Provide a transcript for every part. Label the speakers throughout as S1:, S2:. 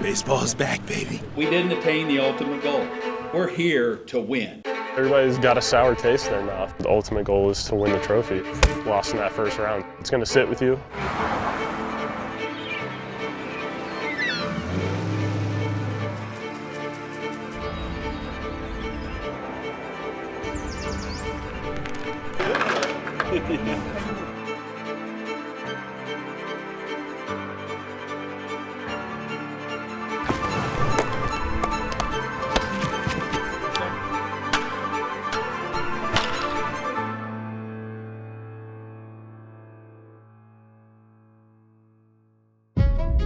S1: Baseball's back, baby.
S2: We didn't attain the ultimate goal. We're here to win.
S3: Everybody's got a sour taste in their mouth. The ultimate goal is to win the trophy. Lost in that first round. It's going to sit with you.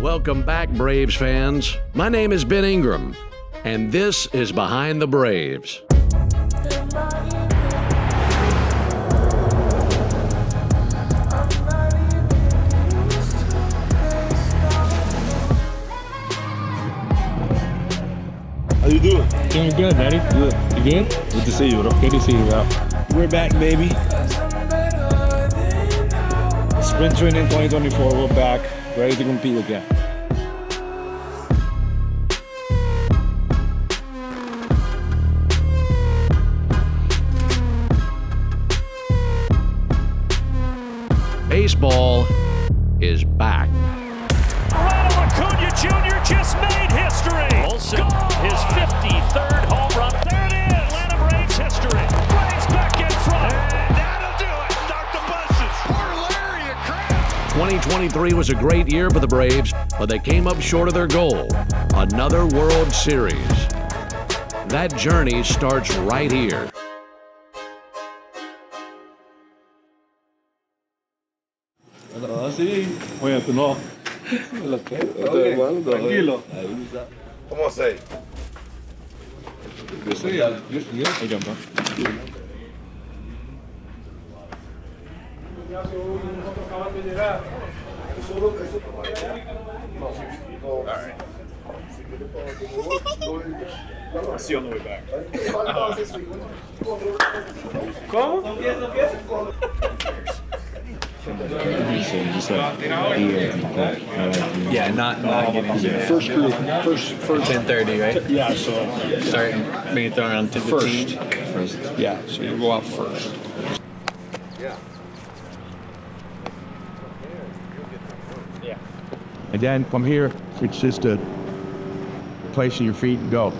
S4: Welcome back, Braves fans. My name is Ben Ingram, and this is Behind the Braves.
S1: How you doing?
S5: Doing good, Daddy. Good. You good?
S1: Good to see you, bro.
S5: Good to see you, bro.
S1: We're back, baby.
S5: Spring training 2024, we're back, ready to compete again.
S4: Baseball is back.
S6: Ronald Acuna Jr. just made history. Olsen, his 53rd home run. There it is. Atlanta Braves history. Braves back in front. And that'll do it. Start the buses. Poor Larry, a crowd.
S4: 2023 was a great year for the Braves, but they came up short of their goal, another World Series. That journey starts right here.
S1: Sí. Oye, tú no. Tranquilo. ¿Cómo se? Yo soy al.
S5: Ahí jump, bro.
S1: I'll see you on the way back.
S5: ¿Cómo?
S7: Yeah, not getting
S1: First group, first
S7: 10:30, right?
S1: Yeah, so
S7: Start being thrown around 10:15.
S1: first. Yeah, so you go out first.
S8: And then from here, it's just a placing your feet and go.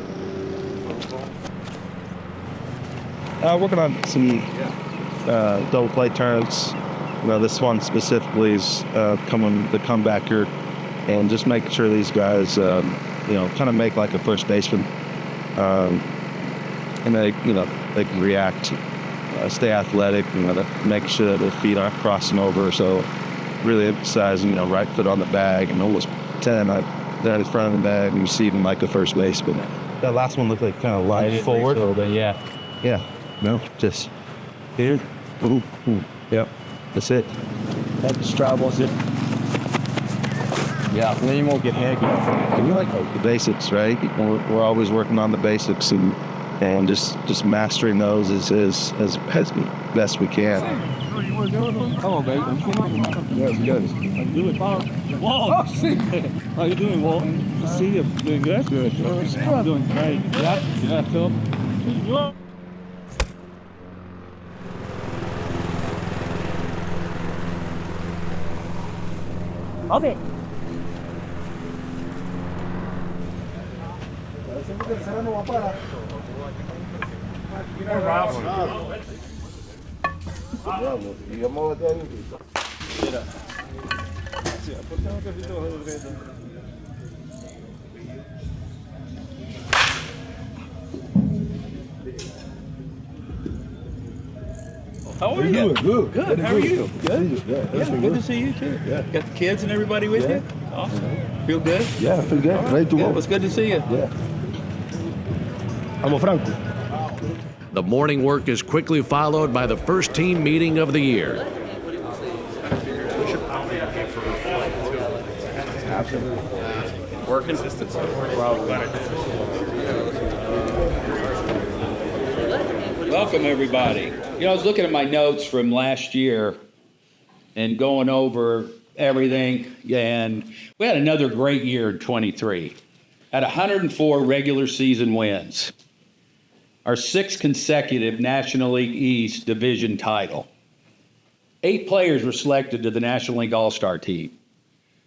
S9: Working on some double play turns. You know, this one specifically is the comebacker, and just making sure these guys, kind of make like a first baseman, and they can react, stay athletic, to make sure that their feet aren't crossing over. So, really emphasizing, right foot on the bag and almost 10 down in front of the bag and receiving like a first baseman. That last one looked like kind of lined forward
S5: a little bit, yeah.
S9: Yeah, no, just here, boom, boom. Yep, that's it.
S8: That just travels it.
S9: Yeah,
S8: And then you won't get haggy.
S9: and you like the basics, right? We're always working on the basics and just mastering those as best we can.
S5: Come on, baby.
S9: Yeah, good.
S5: I'm doing fine. Walt. Oh, see. How you doing, Walt? Good to see you. Doing good? Good. I'm doing great. Yeah, Phil.
S6: Okay.
S1: How are you?
S8: Good.
S1: Good. How are you? Good.
S8: Yeah,
S1: Yeah, good to see you too.
S8: Yeah.
S1: Got the kids and everybody with you? Awesome. Feel good?
S8: Yeah, feel good.
S1: All right.
S8: Ready to
S1: Good.
S8: go.
S1: Well, it's good to see you.
S8: Yeah. I'm Franco.
S4: The morning work is quickly followed by the first team meeting of the year.
S2: Working. Welcome, everybody. I was looking at my notes from last year and going over everything. And we had another great year in 23. Had 104 regular season wins. Our 6th consecutive National League East division title. 8 players were selected to the National League All-Star team.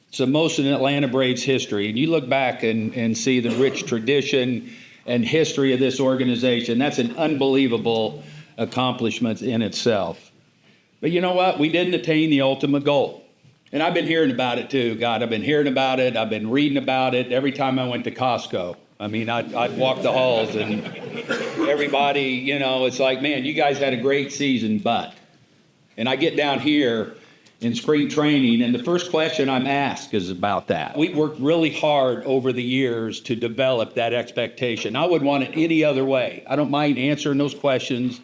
S2: It's the most in Atlanta Braves history. And you look back and see the rich tradition and history of this organization. That's an unbelievable accomplishment in itself. But you know what? We didn't attain the ultimate goal. And I've been hearing about it too, God. I've been hearing about it. I've been reading about it every time I went to Costco. I mean, I'd walk the halls and everybody, you know, it's like, man, you guys had a great season, but. And I get down here in spring training, and the first question I'm asked is about that. We've worked really hard over the years to develop that expectation. I would want it any other way. I don't mind answering those questions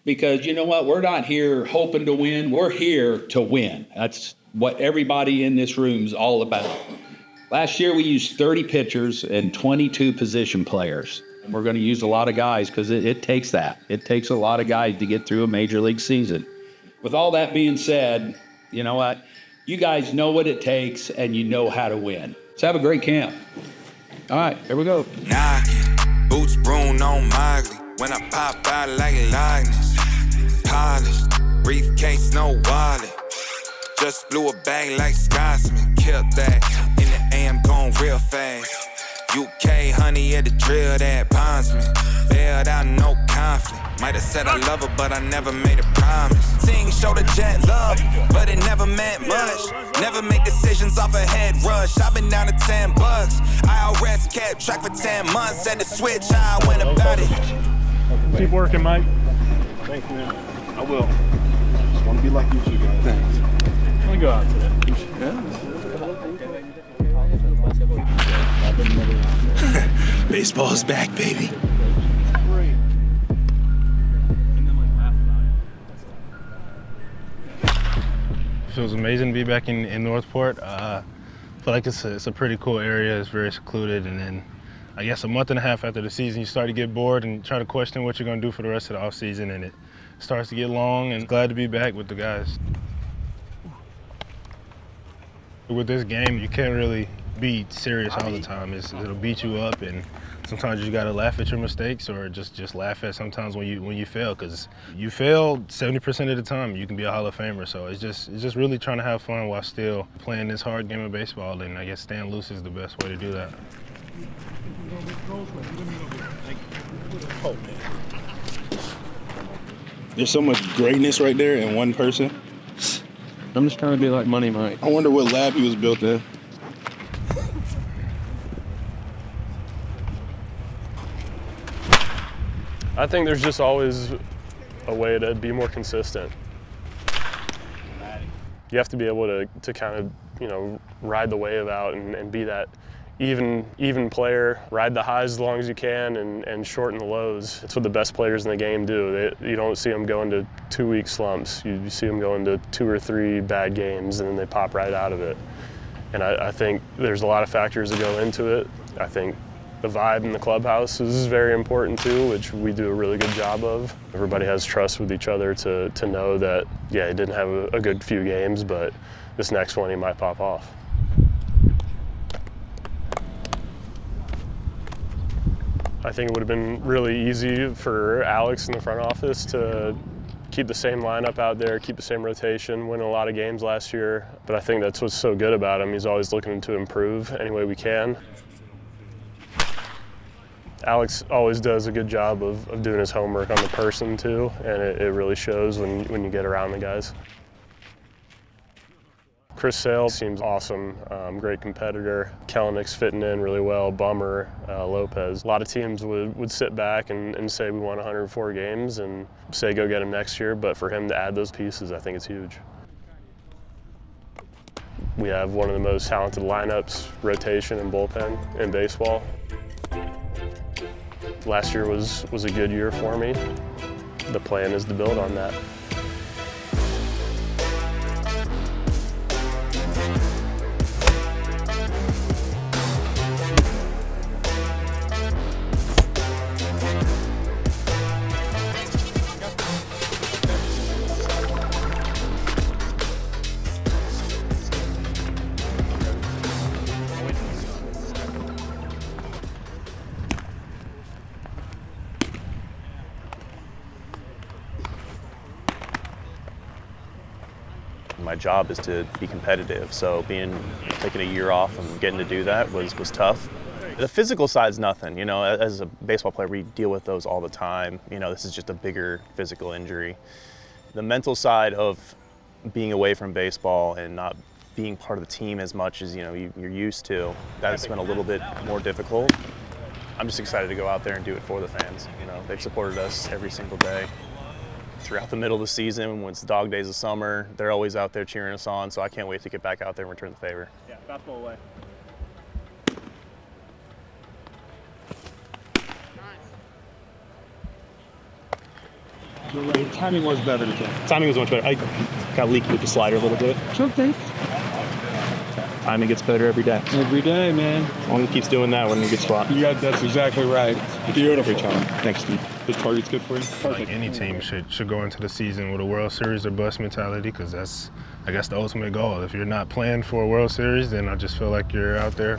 S2: because, you know what, we're not here hoping to win. We're here to win. That's what everybody in this room is all about. Last year, we used 30 pitchers and 22 position players. And we're going to use a lot of guys because it takes that. It takes a lot of guys to get through a major league season. With all that being said, you know what? You guys know what it takes, and you know how to win. Let's have a great camp. All right, here we go.
S10: Nike, boots Bruno Mogli. When I pop out like lightness. Polished, briefcase, no wallet. Just blew a bag like Scotsman. Killed that. In the AM, going real fast. UK, honey, at the drill that bondsman. Bailed out, no conflict. Might have said I love her, but I never made a promise. Ting showed a jet love, but it never meant much. Never make decisions off a head rush. I've been down to $10. IRS kept track for 10 months. Had to switch how I went about it.
S3: Keep working, Mike.
S9: Thank you, man. I will. Just want to be like you two guys. Thanks.
S3: Let me go out today.
S10: Baseball's back, baby.
S11: Feels amazing to be back in Northport. I feel like it's a pretty cool area. It's very secluded, and then I guess a month and a half after the season, you start to get bored and try to question what you're going to do for the rest of the off season, and it starts to get long. And glad to be back with the guys. With this game, you can't really be serious all the time. It'll beat you up, and sometimes you gotta laugh at your mistakes or just laugh at sometimes when you fail, because you fail 70% of the time. You can be a Hall of Famer. So it's just really trying to have fun while still playing this hard game of baseball, and I guess staying loose is the best way to do that.
S12: Oh, man. There's so much greatness right there in one person.
S8: I'm just trying to be like Money Mike.
S12: I wonder what lab he was built in.
S3: I think there's just always a way to be more consistent. You have to be able to kind of, ride the wave out and be that even player, ride the highs as long as you can and shorten the lows. It's what the best players in the game do. You don't see them go into 2-week slumps. You see them go into 2 or 3 bad games, and then they pop right out of it. And I think there's a lot of factors that go into it. I think the vibe in the clubhouse is very important too, which we do a really good job of. Everybody has trust with each other to know that, yeah, he didn't have a good few games, but this next one he might pop off. I think it would have been really easy for Alex in the front office to keep the same lineup out there, keep the same rotation, win a lot of games last year. But I think that's what's so good about him. He's always looking to improve any way we can. Alex always does a good job of doing his homework on the person too, and it really shows when you get around the guys. Chris Sale seems awesome, great competitor. Kellenick's fitting in really well, Bummer, Lopez. A lot of teams would sit back and say we won 104 games and say go get him next year, but for him to add those pieces, I think it's huge. We have one of the most talented lineups, rotation and bullpen in baseball. Last year was a good year for me. The plan is to build on that.
S13: my job is to be competitive. So taking a year off and getting to do that was tough. The physical side's nothing, you know, as a baseball player, we deal with those all the time. You know, this is just a bigger physical injury. The mental side of being away from baseball and not being part of the team as much as, you know, you're used to, that's been a little bit more difficult. I'm just excited to go out there and do it for the fans. You know, they've supported us every single day. Throughout the middle of the season, when it's dog days of summer, they're always out there cheering us on, so I can't wait to get back out there and return the favor.
S5: Yeah, fastball away.
S11: The timing was better today.
S14: Timing was much better. I got leaky with the slider a little bit.
S11: It's okay.
S14: Timing gets better every day.
S11: Every day, man.
S14: As long as he keeps doing that, we're in a good spot.
S12: That's exactly right. Beautiful.
S14: Great job. Thanks, Steve. This target's good for you?
S11: Like any team should go into the season with a World Series or bust mentality, because that's, I guess, the ultimate goal. If you're not playing for a World Series, then I just feel like you're out there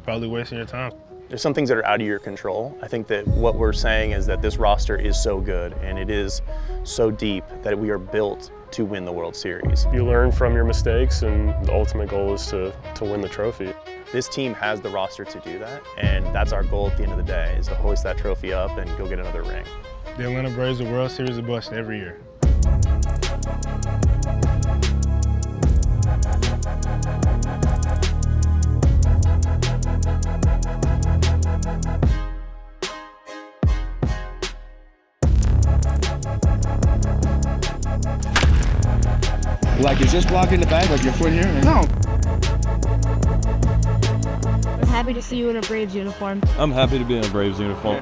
S11: probably wasting your time.
S13: There's some things that are out of your control. I think that what we're saying is that this roster is so good and it is so deep that we are built to win the World Series.
S3: You learn from your mistakes, and the ultimate goal is to win the trophy.
S13: This team has the roster to do that, and that's our goal at the end of the day, is to hoist that trophy up and go get another ring.
S11: The Atlanta Braves are World Series of bust every year.
S8: Like, is this blocking the bag, like your foot here?
S5: No.
S15: I'm happy to see you in a Braves uniform.
S16: I'm happy to be in a Braves uniform.